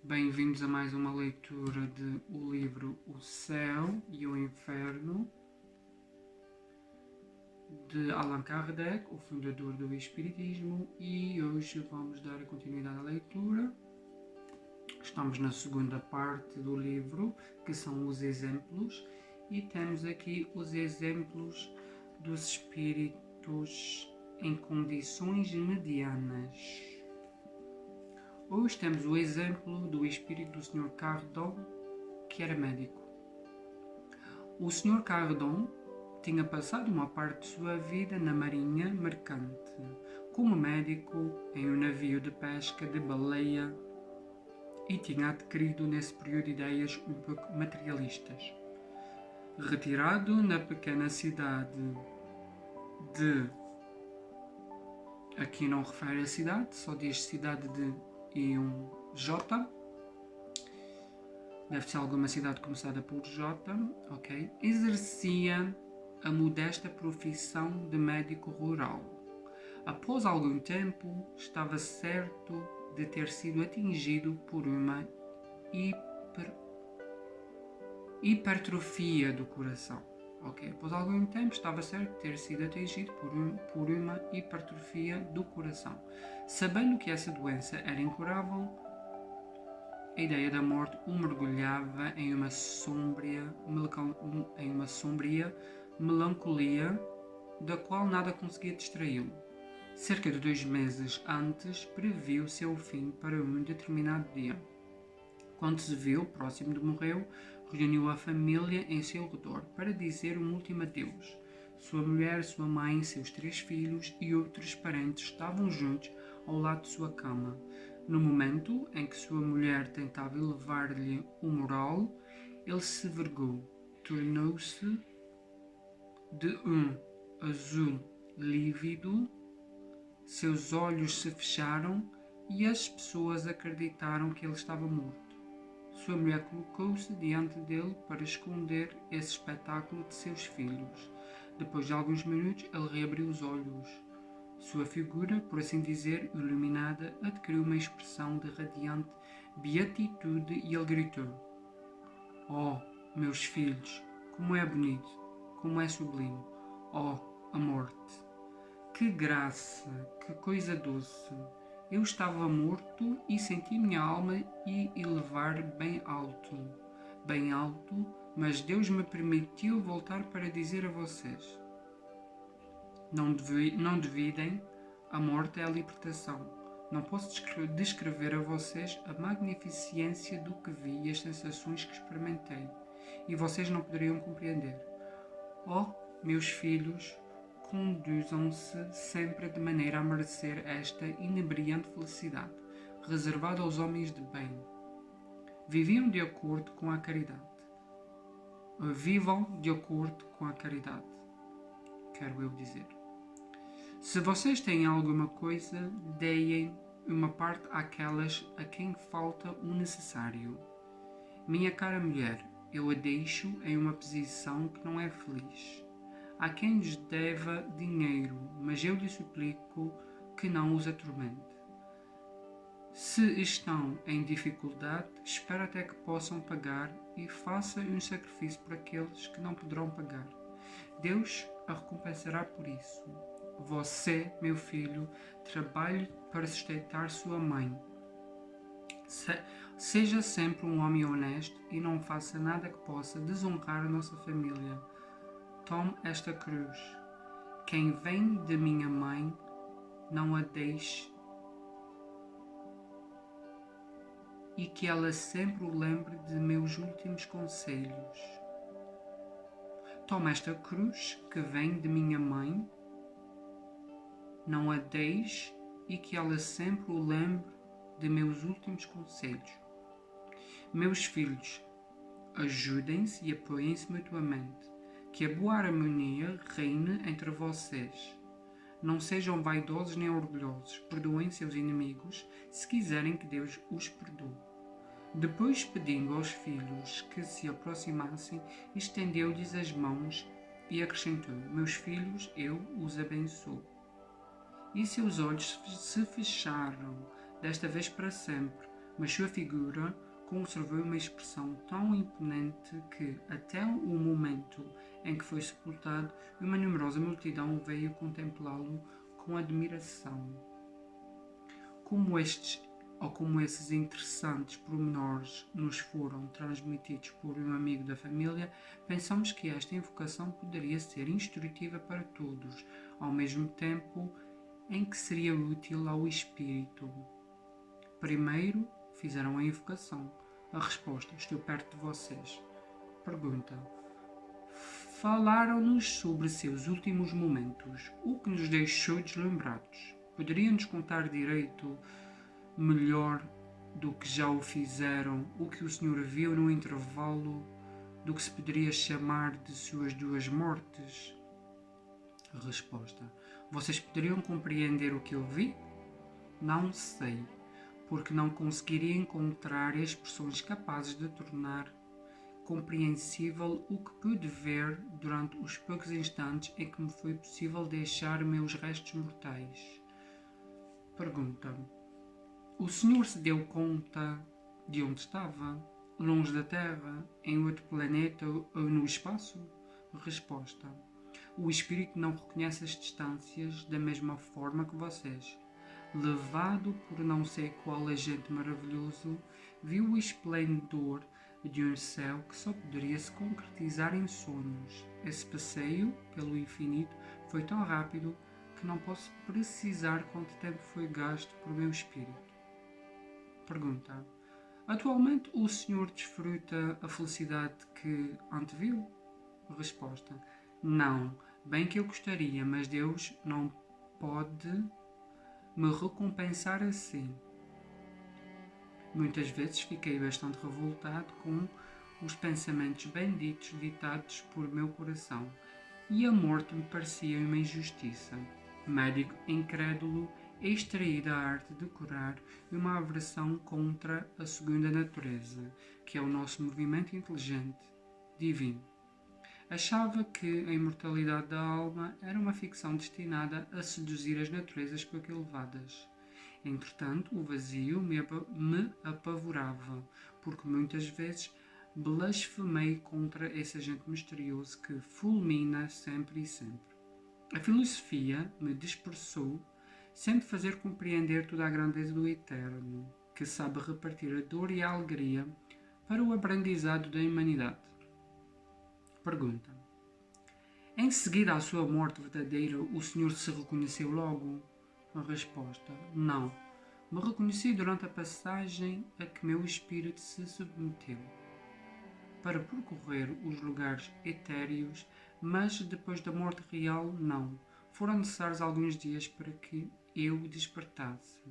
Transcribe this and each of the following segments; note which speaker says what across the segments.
Speaker 1: Bem-vindos a mais uma leitura de o livro O Céu e o Inferno, de Allan Kardec, o fundador do Espiritismo, e hoje vamos dar continuidade à leitura. Estamos na segunda parte do livro, que são os exemplos, e temos aqui os exemplos dos espíritos em condições medianas. Hoje temos o exemplo do espírito do Sr. Cardon, que era médico. O Sr. Cardon tinha passado uma parte de sua vida na marinha mercante, como médico em um navio de pesca de baleia, e tinha adquirido nesse período ideias um pouco materialistas. Retirado na pequena cidade de... Aqui não refere a cidade, só diz cidade de J. Deve ser alguma cidade começada por J, ok? Exercia a modesta profissão de médico rural. Após algum tempo, estava certo de ter sido atingido por uma hipertrofia do coração. Ok? Após algum tempo, estava certo de ter sido atingido por uma hipertrofia do coração. Sabendo que essa doença era incurável, a ideia da morte o mergulhava em uma sombria melancolia da qual nada conseguia distraí-lo. Cerca de 2 meses antes, previu seu fim para um determinado dia. Quando se viu próximo de morrer, reuniu a família em seu redor para dizer um último adeus. Sua mulher, sua mãe, seus 3 filhos e outros parentes estavam juntos ao lado de sua cama. No momento em que sua mulher tentava elevar-lhe o moral, ele se vergou, tornou-se de um azul lívido, seus olhos se fecharam e as pessoas acreditaram que ele estava morto. Sua mulher colocou-se diante dele para esconder esse espetáculo de seus filhos. Depois de alguns minutos, ele reabriu os olhos. Sua figura, por assim dizer, iluminada, adquiriu uma expressão de radiante beatitude e ele gritou: "Oh, meus filhos, como é bonito, como é sublime! Oh, a morte! Que graça, que coisa doce! Eu estava morto e senti minha alma elevar bem alto, mas Deus me permitiu voltar para dizer a vocês: não duvidem, a morte é a libertação. Não posso descrever a vocês a magnificência do que vi e as sensações que experimentei, e vocês não poderiam compreender. Oh, meus filhos, conduzam-se sempre de maneira a merecer esta inebriante felicidade, reservada aos homens de bem. Vivam de acordo com a caridade. Quero eu dizer. Se vocês têm alguma coisa, deem uma parte àquelas a quem falta o necessário. Minha cara mulher, eu a deixo em uma posição que não é feliz. Há quem lhes deva dinheiro, mas eu lhe suplico que não os atormente. Se estão em dificuldade, espere até que possam pagar e faça um sacrifício por aqueles que não poderão pagar. Deus a recompensará por isso. Você, meu filho, trabalhe para sustentar sua mãe. Seja sempre um homem honesto e não faça nada que possa desonrar a nossa família. Tome esta cruz. Quem vem de minha mãe, não a deixe, e que ela sempre o lembre de meus últimos conselhos. Tome esta cruz que vem de minha mãe, não a deixe, e que ela sempre o lembre de meus últimos conselhos. Meus filhos, ajudem-se e apoiem-se mutuamente. Que a boa harmonia reine entre vocês. Não sejam vaidosos nem orgulhosos. Perdoem seus inimigos, se quiserem que Deus os perdoe. Depois, pedindo aos filhos que se aproximassem, estendeu-lhes as mãos e acrescentou: Meus filhos, eu os abençoo. E seus olhos se fecharam, desta vez para sempre, mas sua figura conservou uma expressão tão imponente que, até o momento em que foi sepultado, uma numerosa multidão veio contemplá-lo com admiração. Como esses interessantes pormenores nos foram transmitidos por um amigo da família, pensamos que esta invocação poderia ser instrutiva para todos, ao mesmo tempo em que seria útil ao espírito. Primeiro, fizeram a invocação. A resposta: estou perto de vocês. Pergunta: falaram-nos sobre seus últimos momentos, o que nos deixou deslembrados. Poderiam-nos contar direito, melhor do que já o fizeram, o que o Senhor viu no intervalo do que se poderia chamar de suas duas mortes? Resposta: vocês poderiam compreender o que eu vi? Não sei, porque não conseguiria encontrar expressões capazes de tornar compreensível o que pude ver durante os poucos instantes em que me foi possível deixar meus restos mortais. Pergunta: o Senhor se deu conta de onde estava? Longe da Terra, em outro planeta ou no espaço? Resposta: o Espírito não reconhece as distâncias da mesma forma que vocês. Levado por não sei qual agente maravilhoso, viu o esplendor de um céu que só poderia se concretizar em sonhos. Esse passeio pelo infinito foi tão rápido que não posso precisar quanto tempo foi gasto por meu espírito. Pergunta: atualmente o Senhor desfruta a felicidade que anteviu? Resposta: não, bem que eu gostaria, mas Deus não pode me recompensar assim. Muitas vezes fiquei bastante revoltado com os pensamentos benditos ditados por meu coração, e a morte me parecia uma injustiça. Médico incrédulo, extraí da arte de curar uma aversão contra a segunda natureza, que é o nosso movimento inteligente, divino. Achava que a imortalidade da alma era uma ficção destinada a seduzir as naturezas pouco elevadas. Entretanto, o vazio me apavorava, porque muitas vezes blasfemei contra esse agente misterioso que fulmina sempre e sempre. A filosofia me dispersou, sem me fazer compreender toda a grandeza do Eterno, que sabe repartir a dor e a alegria para o aprendizado da humanidade. Pergunta: em seguida à sua morte verdadeira, o Senhor se reconheceu logo? A resposta: não. Me reconheci durante a passagem a que meu espírito se submeteu para percorrer os lugares etéreos, mas depois da morte real, não. Foram necessários alguns dias para que eu despertasse.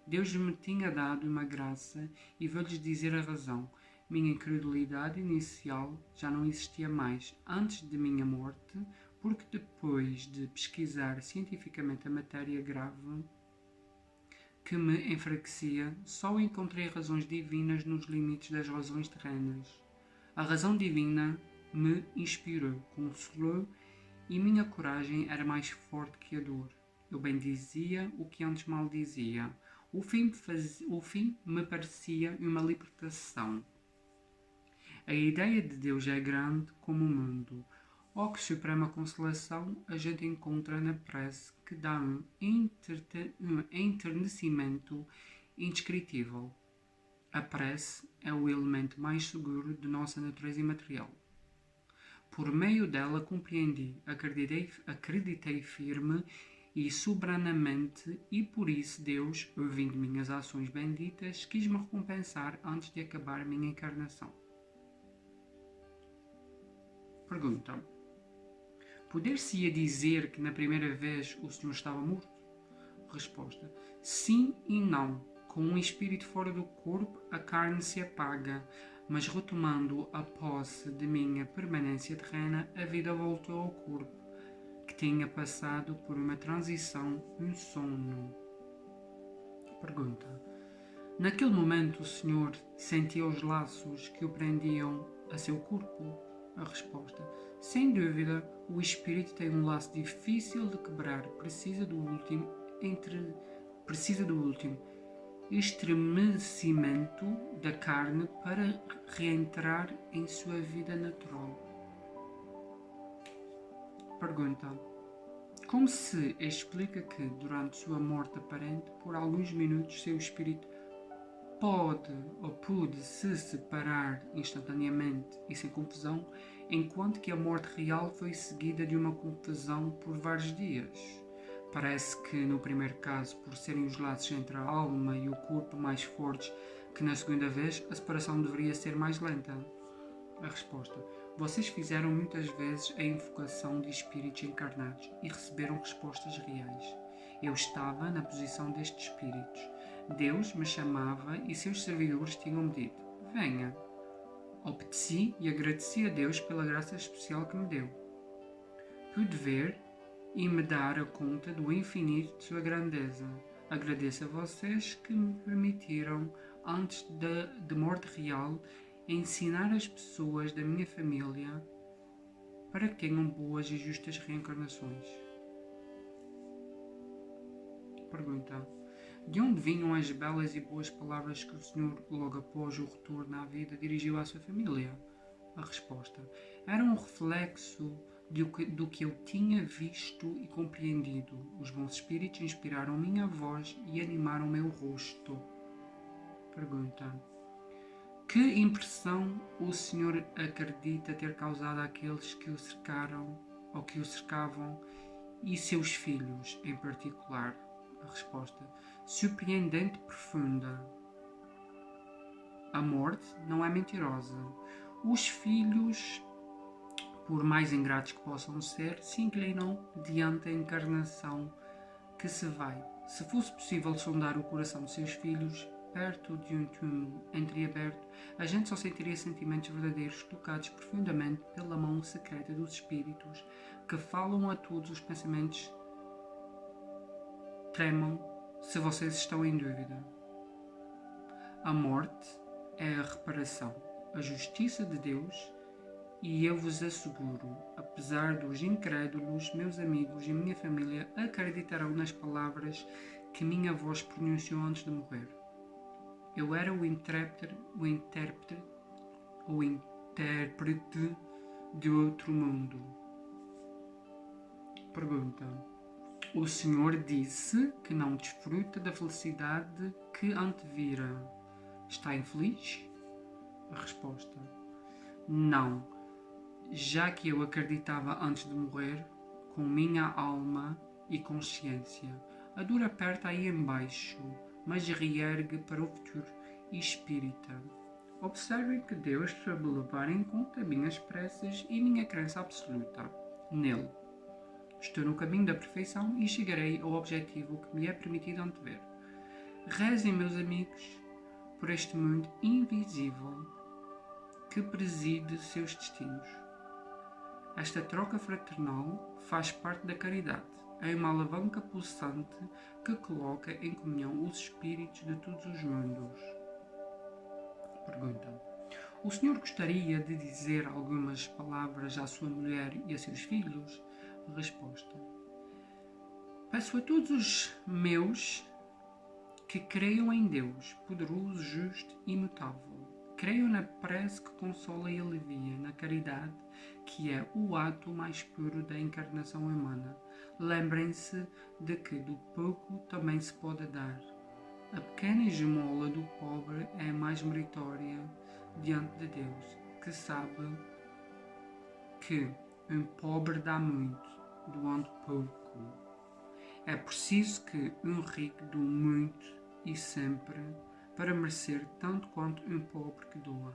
Speaker 1: Deus me tinha dado uma graça e vou-lhes dizer a razão. Minha incredulidade inicial já não existia mais antes de minha morte, porque depois de pesquisar cientificamente a matéria grave que me enfraquecia, só encontrei razões divinas nos limites das razões terrenas. A razão divina me inspirou, consolou, e minha coragem era mais forte que a dor. Eu bendizia o que antes maldizia. O fim me parecia uma libertação. A ideia de Deus é grande como o mundo. Oh, que suprema consolação a gente encontra na prece, que dá um enternecimento indescritível. A prece é o elemento mais seguro de nossa natureza imaterial. Por meio dela compreendi, acreditei firme e soberanamente, e por isso Deus, ouvindo minhas ações benditas, quis-me recompensar antes de acabar minha encarnação. Pergunta: poder-se-ia dizer que na primeira vez o Senhor estava morto? Resposta: sim e não. Com um espírito fora do corpo, a carne se apaga, mas retomando a posse de minha permanência terrena, a vida voltou ao corpo, que tinha passado por uma transição, um sono. Pergunta: naquele momento o Senhor sentia os laços que o prendiam a seu corpo? A resposta: sem dúvida, o espírito tem um laço difícil de quebrar, precisa do último, estremecimento da carne para reentrar em sua vida natural. Pergunta: como se explica que, durante sua morte aparente, por alguns minutos seu espírito pode ou pude se separar instantaneamente e sem confusão, enquanto que a morte real foi seguida de uma confusão por vários dias? Parece que, no primeiro caso, por serem os laços entre a alma e o corpo mais fortes que na segunda vez, a separação deveria ser mais lenta. A resposta: vocês fizeram muitas vezes a invocação de espíritos encarnados e receberam respostas reais. Eu estava na posição destes espíritos. Deus me chamava e seus servidores tinham-me dito: venha. Obedeci e agradeci a Deus pela graça especial que me deu. Pude ver e me dar a conta do infinito de sua grandeza. Agradeço a vocês que me permitiram, antes de morte real, ensinar as pessoas da minha família para que tenham boas e justas reencarnações. Pergunta: de onde vinham as belas e boas palavras que o Senhor, logo após o retorno à vida, dirigiu à sua família? A resposta: era um reflexo do que eu tinha visto e compreendido. Os bons espíritos inspiraram minha voz e animaram meu rosto. Pergunta: que impressão o Senhor acredita ter causado àqueles que o cercaram ou que o cercavam e seus filhos em particular? A resposta: surpreendente, profunda. A morte não é mentirosa. Os filhos, por mais ingratos que possam ser, se inclinam diante da encarnação que se vai. Se fosse possível sondar o coração de seus filhos, perto de um túmulo entreaberto, a gente só sentiria sentimentos verdadeiros tocados profundamente pela mão secreta dos espíritos que falam a todos os pensamentos. Tremam se vocês estão em dúvida. A morte é a reparação, a justiça de Deus, e eu vos asseguro, apesar dos incrédulos, meus amigos e minha família acreditarão nas palavras que minha voz pronunciou antes de morrer. Eu era o intérprete de outro mundo. Pergunta: o Senhor disse que não desfruta da felicidade que antevira. Está infeliz? A resposta: não, já que eu acreditava antes de morrer, com minha alma e consciência. A dor aperta aí embaixo, mas reergue para o futuro e espírita. Observem que Deus soube levar em conta minhas preces e minha crença absoluta nele. Estou no caminho da perfeição e chegarei ao objetivo que me é permitido antever. Rezem, meus amigos, por este mundo invisível que preside seus destinos. Esta troca fraternal faz parte da caridade. É uma alavanca pulsante que coloca em comunhão os espíritos de todos os mundos. Pergunta: o Senhor gostaria de dizer algumas palavras à sua mulher e a seus filhos? Resposta: peço a todos os meus que creiam em Deus, poderoso, justo e imutável. Creiam na prece que consola e alivia, na caridade, que é o ato mais puro da encarnação humana. Lembrem-se de que do pouco também se pode dar. A pequena esmola do pobre é mais meritória diante de Deus, que sabe que um pobre dá muito, doando pouco. É preciso que um rico doe muito e sempre, para merecer tanto quanto um pobre que doa.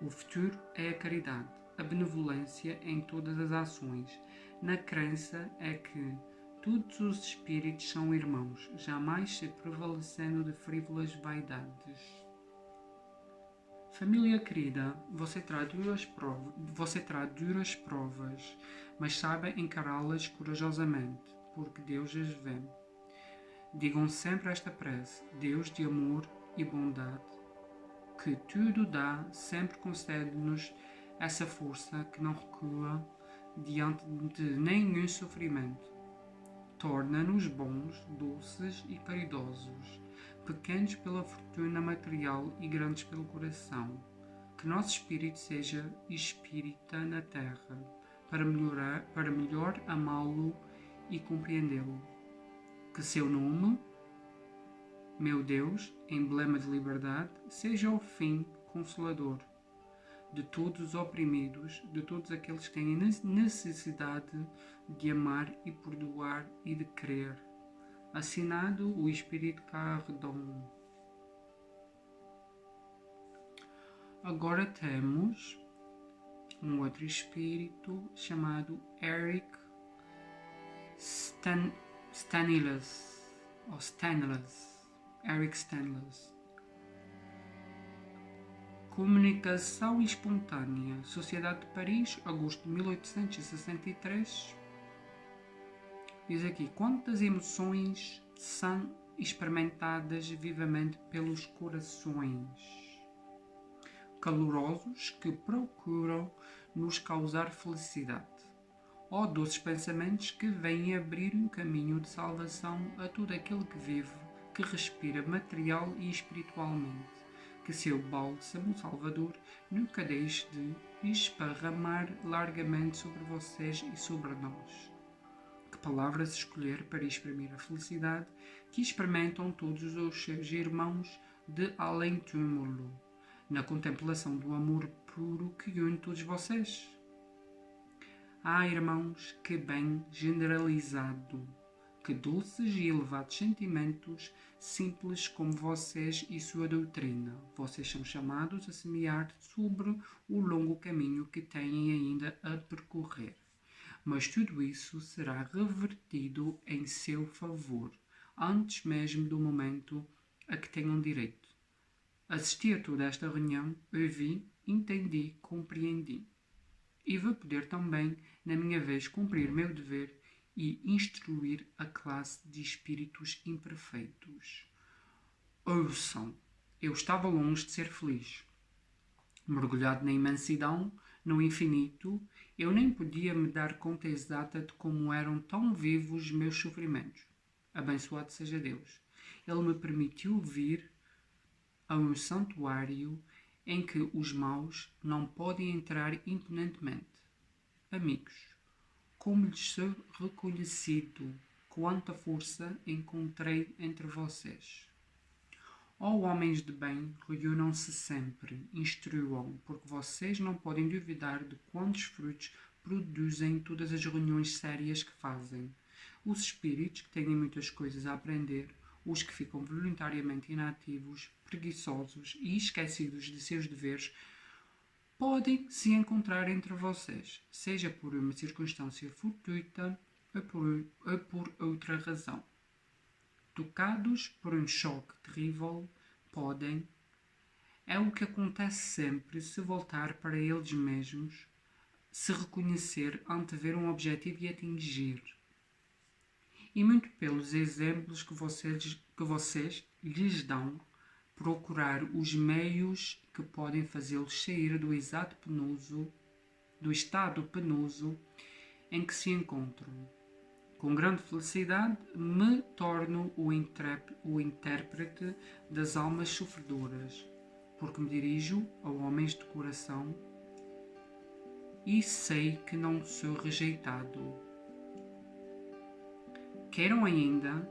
Speaker 1: O futuro é a caridade, a benevolência em todas as ações. Na crença é que todos os espíritos são irmãos, jamais se prevalecendo de frívolas vaidades. Família querida, você terá duras provas, mas saiba encará-las corajosamente, porque Deus as vê. Digam sempre esta prece: Deus de amor e bondade, que tudo dá, sempre concede-nos essa força que não recua diante de nenhum sofrimento. Torna-nos bons, doces e caridosos. pequenos pela fortuna material e grandes pelo coração. Que nosso espírito seja espírita na terra, para melhor amá-lo e compreendê-lo. Que seu nome, meu Deus, emblema de liberdade, seja ao fim consolador de todos os oprimidos, de todos aqueles que têm necessidade de amar e perdoar e de crer. Assinado o Espírito Cardon. Agora temos um outro espírito chamado Eric Stanislas. Eric Stanislas. Comunicação espontânea. Sociedade de Paris, agosto de 1863. Diz aqui: quantas emoções são experimentadas vivamente pelos corações calorosos que procuram nos causar felicidade. Ó doces pensamentos que vêm abrir um caminho de salvação a todo aquele que vive, que respira material e espiritualmente. Que seu bálsamo salvador nunca deixe de esparramar largamente sobre vocês e sobre nós. Que palavras escolher para exprimir a felicidade que experimentam todos os seus irmãos de além-túmulo, na contemplação do amor puro que une todos vocês. Irmãos, que bem generalizado, que doces e elevados sentimentos, simples como vocês e sua doutrina. Vocês são chamados a semear sobre o longo caminho que têm ainda a percorrer. Mas tudo isso será revertido em seu favor, antes mesmo do momento a que tenham direito. Assisti a toda esta reunião, ouvi, entendi, compreendi. E vou poder também, na minha vez, cumprir meu dever e instruir a classe de espíritos imperfeitos. Ouçam, eu estava longe de ser feliz. Mergulhado na imensidão, no infinito, eu nem podia me dar conta exata de como eram tão vivos os meus sofrimentos. Abençoado seja Deus. Ele me permitiu vir a um santuário em que os maus não podem entrar impunemente. Amigos, como lhes sou reconhecido, quanta força encontrei entre vocês. Ó homens de bem, reúnam-se sempre, instruam, porque vocês não podem duvidar de quantos frutos produzem todas as reuniões sérias que fazem. Os espíritos que têm muitas coisas a aprender, os que ficam voluntariamente inativos, preguiçosos e esquecidos de seus deveres, podem se encontrar entre vocês, seja por uma circunstância fortuita ou por outra razão. Tocados por um choque terrível, podem, é o que acontece sempre se voltar para eles mesmos, se reconhecer, antever um objetivo e atingir. E muito pelos exemplos que vocês lhes dão, procurar os meios que podem fazê-los sair do estado penoso em que se encontram. Com grande felicidade me torno o intérprete das almas sofredoras, porque me dirijo a homens de coração e sei que não sou rejeitado. Queiram ainda,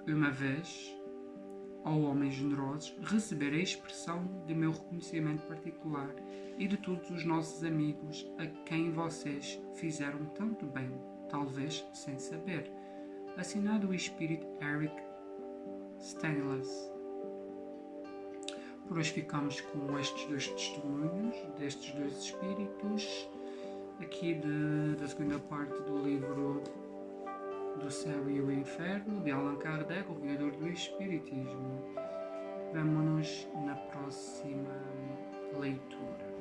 Speaker 1: uma vez, ó homens generosos, receber a expressão de meu reconhecimento particular e de todos os nossos amigos a quem vocês fizeram tanto bem, talvez sem saber. Assinado o espírito Eric Stanislas. Por hoje ficamos com estes dois testemunhos destes dois espíritos aqui da segunda parte do livro do Céu e o Inferno, de Allan Kardec, o criador do Espiritismo. Vemo-nos na próxima leitura.